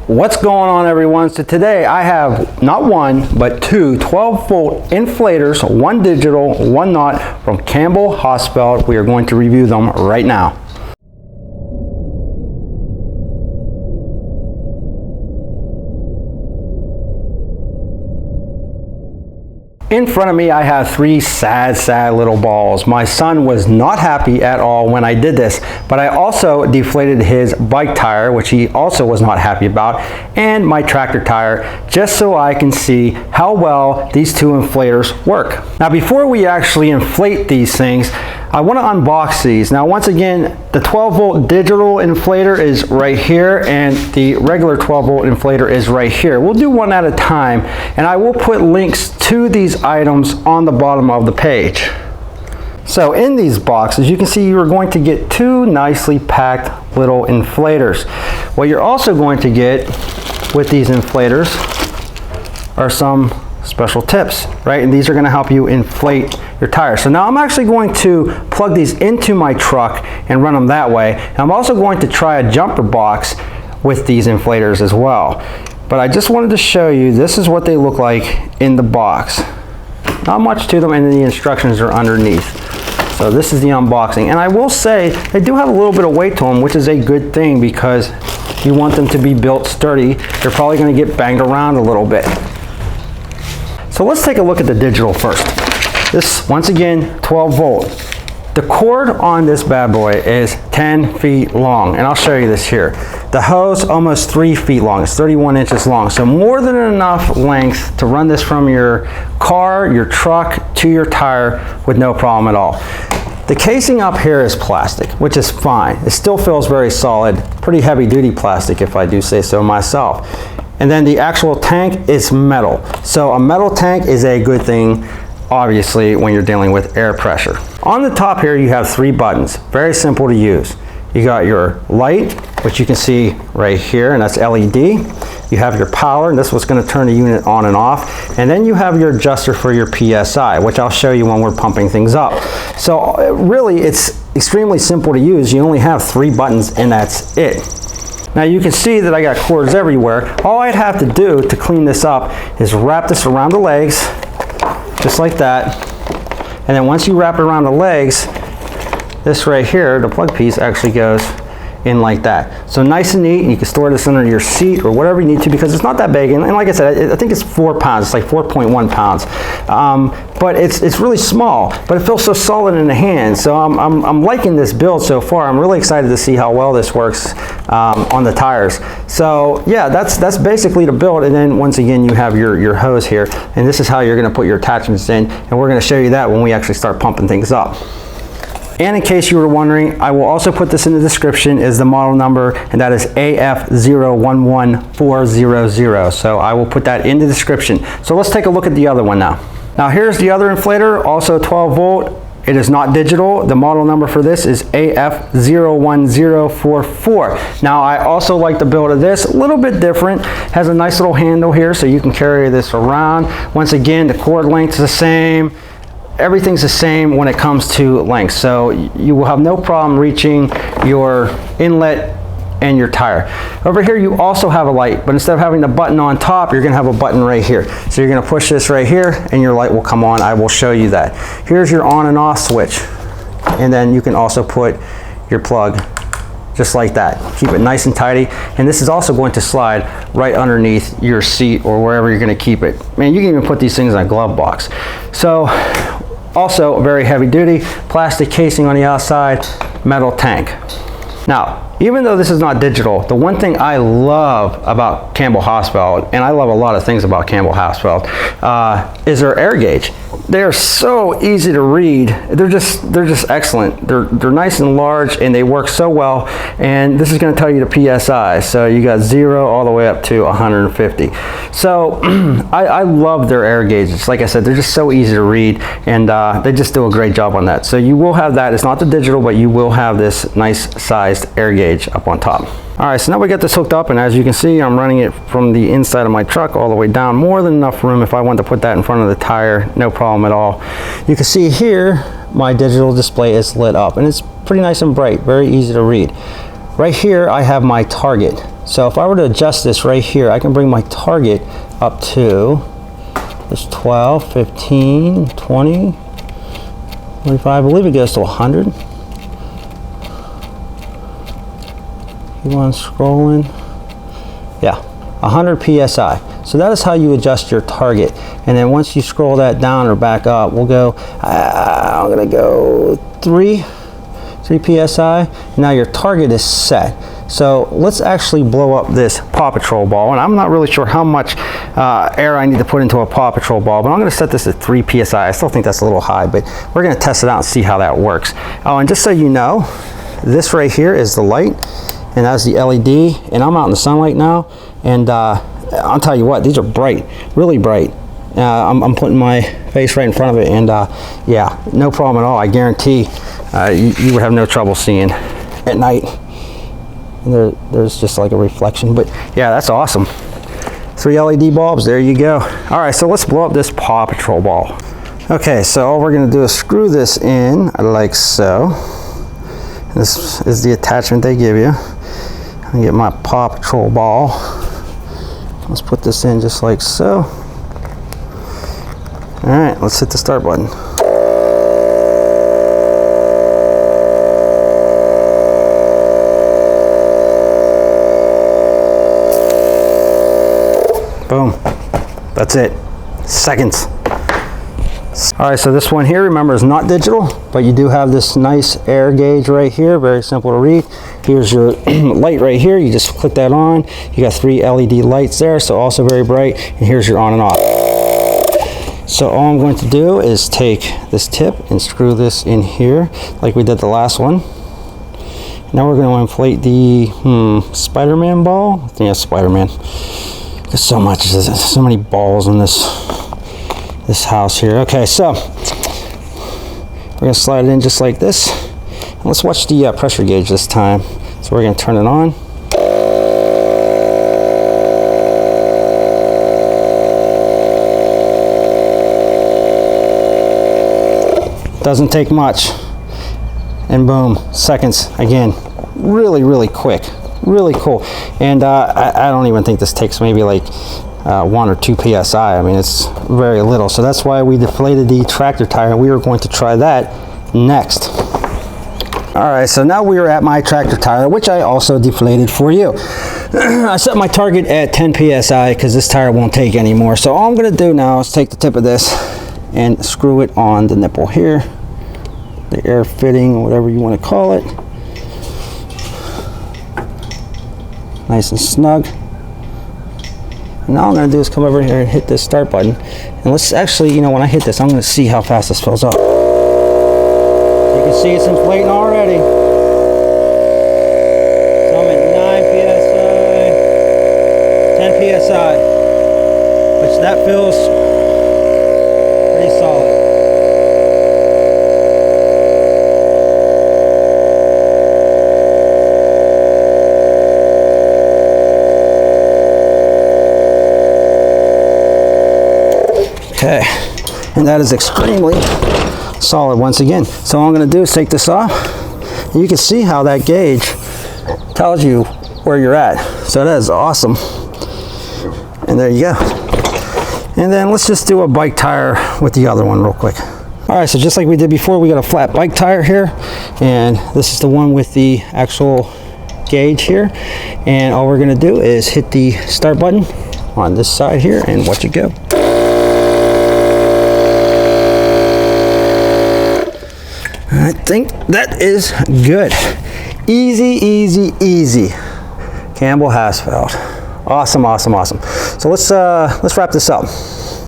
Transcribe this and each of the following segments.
What's going on, everyone? So today I have not one but two 12-volt inflators, one digital, one not, from Campbell Hausfeld. We are going to review them right now. In front of me I have three sad little balls. My son was not happy at all when I did this, but I also deflated his bike tire, which he also was not happy about, and my tractor tire, just so I can see how well these two inflators work. Now before we actually inflate these things, I want to unbox these. Now once again, the 12-volt digital inflator is right here and the regular 12-volt inflator is right here. We'll do one at a time, and I will put links to these items on the bottom of the page. So in these boxes, you can see you are going to get two nicely packed little inflators. What you're also going to get with these inflators are some special tips, right? And these are going to help you inflate your tires. So now I'm actually going to plug these into my truck and run them that way. And I'm also going to try a jumper box with these inflators as well. But I just wanted to show you, this is what they look like in the box. Not much to them, and the instructions are underneath. So this is the unboxing. And I will say, they do have a little bit of weight to them, which is a good thing because you want them to be built sturdy. They're probably going to get banged around a little bit. So let's take a look at the digital first. This, once again, 12 volt. The cord on this bad boy is 10 feet long, and I'll show you this here. The hose almost 3 feet long, it's 31 inches long, so more than enough length to run this from your car, your truck, to your tire with no problem at all. The casing up here is plastic, which is fine. It still feels very solid, pretty heavy duty plastic if I do say so myself. And then the actual tank is metal. So a metal tank is a good thing, obviously, when you're dealing with air pressure. On the top here, you have three buttons, very simple to use. You got your light, which you can see right here, and that's LED. You have your power, and this is what's going to turn the unit on and off. And then you have your adjuster for your PSI, which I'll show you when we're pumping things up. So really, it's extremely simple to use. You only have three buttons, and that's it. Now you can see that I got cords everywhere. All I'd have to do to clean this up is wrap this around the legs, just like that. And then once you wrap it around the legs, this right here, the plug piece actually goes in like that. So nice and neat, and you can store this under your seat or whatever you need to, because it's not that big. And like I said, I think it's 4 pounds. It's like 4.1 pounds. But it's really small, but it feels so solid in the hand. So I'm liking this build so far. I'm really excited to see how well this works on the tires. So yeah, that's basically the build. And then once again, you have your hose here, and this is how you're going to put your attachments in. And we're going to show you that when we actually start pumping things up. And in case you were wondering, I will also put this in the description, is the model number, and that is AF011400. So I will put that in the description. So let's take a look at the other one now. Now here's the other inflator, also 12 volt. It is not digital. The model number for this is AF01044. Now I also like the build of this, a little bit different. Has a nice little handle here so you can carry this around. Once again, the cord length is the same. Everything's the same when it comes to length, so you will have no problem reaching your inlet and your tire. Over here you also have a light, but instead of having the button on top, you're going to have a button right here. So you're going to push this right here and your light will come on. I will show you that. Here's your on and off switch, and then you can also put your plug just like that. Keep it nice and tidy, and this is also going to slide right underneath your seat or wherever you're going to keep it. Man, you can even put these things in a glove box. So also very heavy duty, plastic casing on the outside, metal tank. Now, even though this is not digital, the one thing I love about Campbell Hausfeld, and I love a lot of things about Campbell Hausfeld, is their air gauge. They are so easy to read. They're just excellent. They're nice and large, and they work so well. And this is going to tell you the PSI. So you got 0 all the way up to 150. So I love their air gauges. Like I said, they're just so easy to read, and they just do a great job on that. So you will have that. It's not the digital, but you will have this nice sized air gauge up on top. All right, so now we got this hooked up, and as you can see, I'm running it from the inside of my truck all the way down. More than enough room if I want to put that in front of the tire, no problem at all. You can see here, my digital display is lit up, and it's pretty nice and bright, very easy to read. Right here, I have my target. So if I were to adjust this right here, I can bring my target up to this 12, 15, 20, 25, I believe it goes to 100. Keep on scrolling. Yeah, 100 PSI. So that is how you adjust your target. And then once you scroll that down or back up, we'll go, I'm gonna go 3 PSI. Now your target is set. So let's actually blow up this Paw Patrol ball. And I'm not really sure how much air I need to put into a Paw Patrol ball, but I'm gonna set this at 3 PSI. I still think that's a little high, but we're gonna test it out and see how that works. Oh, and just so you know, this right here is the light, and that's the LED, and I'm out in the sunlight now, and I'll tell you what, these are bright, really bright. I'm putting my face right in front of it, and yeah, no problem at all. I guarantee you would have no trouble seeing at night. And there's just like a reflection, but yeah, that's awesome. 3 LED bulbs, there you go. All right, so let's blow up this Paw Patrol ball. Okay, so all we're gonna do is screw this in like so. This is the attachment they give you. I get my Paw Patrol ball. Let's put this in just like so. All right, let's hit the start button. Boom, that's it, seconds. All right, so this one here, remember, is not digital, but you do have this nice air gauge right here, very simple to read. Here's your light right here, you just click that on. You got 3 LED lights there, so also very bright, and here's your on and off. So all I'm going to do is take this tip and screw this in here, like we did the last one. Now we're going to inflate the Spider-Man ball. I think that's Spider-Man. There's so much, there's so many balls in this house here. Okay, so we're gonna slide it in just like this. And let's watch the pressure gauge this time. So we're gonna turn it on. Doesn't take much. And boom, seconds again. Really, really quick. Really cool. And I don't even think this takes maybe like 1 or 2 PSI. I mean, it's very little. So that's why we deflated the tractor tire, and we are going to try that next. All right, so now we are at my tractor tire, which I also deflated for you. I set my target at 10 PSI because this tire won't take anymore. So all I'm gonna do now is take the tip of this and screw it on the nipple here, the air fitting, whatever you want to call it. Nice and snug. And now all I'm going to do is come over here and hit this start button. And let's actually, you know, when I hit this, I'm going to see how fast this fills up. You can see it's inflating already. So I'm at 9 PSI, 10 PSI, which that feels pretty solid. Okay, and that is extremely solid once again. So all I'm going to do is take this off, and you can see how that gauge tells you where you're at. So that is awesome. And there you go. And then let's just do a bike tire with the other one real quick. All right, so just like we did before, we got a flat bike tire here, and this is the one with the actual gauge here. And all we're going to do is hit the start button on this side here and watch it go. I think that is good. Easy, easy, easy. Campbell Hausfeld. Awesome, awesome, awesome. So let's wrap this up.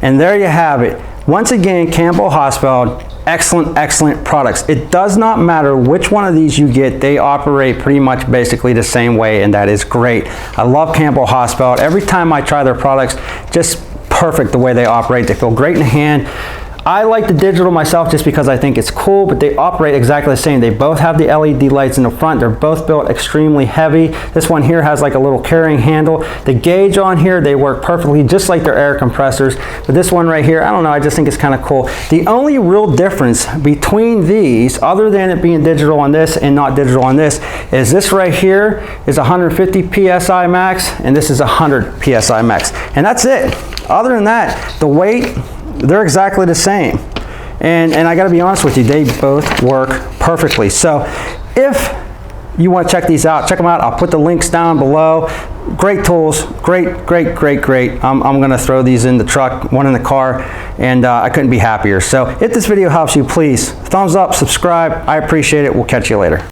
And there you have it. Once again, Campbell Hausfeld, excellent, excellent products. It does not matter which one of these you get, they operate pretty much basically the same way, and that is great. I love Campbell Hausfeld. Every time I try their products, just perfect the way they operate. They feel great in the hand. I like the digital myself just because I think it's cool, but they operate exactly the same. They both have the LED lights in the front. They're both built extremely heavy. This one here has like a little carrying handle. The gauge on here, they work perfectly just like their air compressors. But this one right here, I don't know, I just think it's kind of cool. The only real difference between these, other than it being digital on this and not digital on this right here is 150 PSI max, and this is 100 PSI max. And that's it. Other than that, the weight, they're exactly the same. And I gotta be honest with you, they both work perfectly. So if you want to check these out, check them out. I'll put the links down below. Great tools, great. I'm gonna throw these in the truck, one in the car, and I couldn't be happier. So if this video helps you, please thumbs up, subscribe. I appreciate it. We'll catch you later.